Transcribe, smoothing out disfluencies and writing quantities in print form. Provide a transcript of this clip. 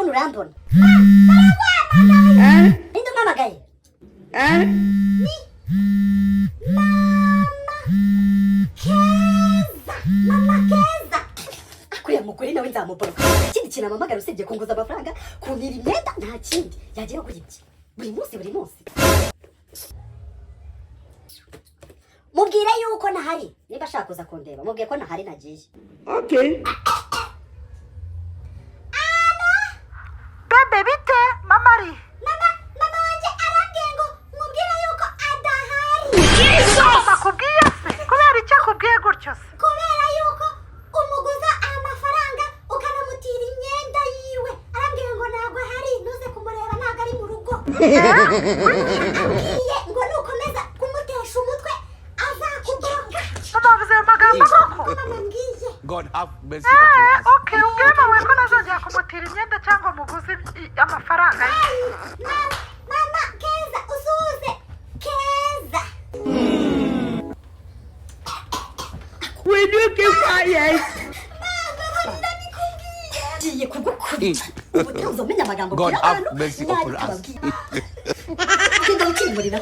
telefone urambona ninde umpamagaye ni mama keza akuya mugore nawe nzamuporoka ikindi kintu amamagara usibye kunguza amafaranga kuntira imyenda nta kindi yagira kuri ibyo buri munsi mubwire yuko nahari niba ashaka kuza kundeba mubwiye ko nahari nagiye. Okay. Bebe bite mamari Mama wanje arambwiye ngo mubwire yuko adahari. bakubwiye se kubera icyo akubwiye gutyo se Kubera yuko umuguza amafaranga ukanamutira imyenda yiwe arambwiye ngo ntabwo ahari ntuze kumureba ntabwo ari mu rugo. Ambwiye ngo nukomeza kumutesha umutwe azakubonga. bavuze ayo magambo koko God have mercy upon us. okay ubwira nawe ko nazongera kumutira imyenda cyangwa muguzi amafaranga Mama keza usuze keza. Will you keep quiet? Giye kugukubita ubutunzi umenya amagambo God kuri have abantu mercy upon us. Genda ukimurira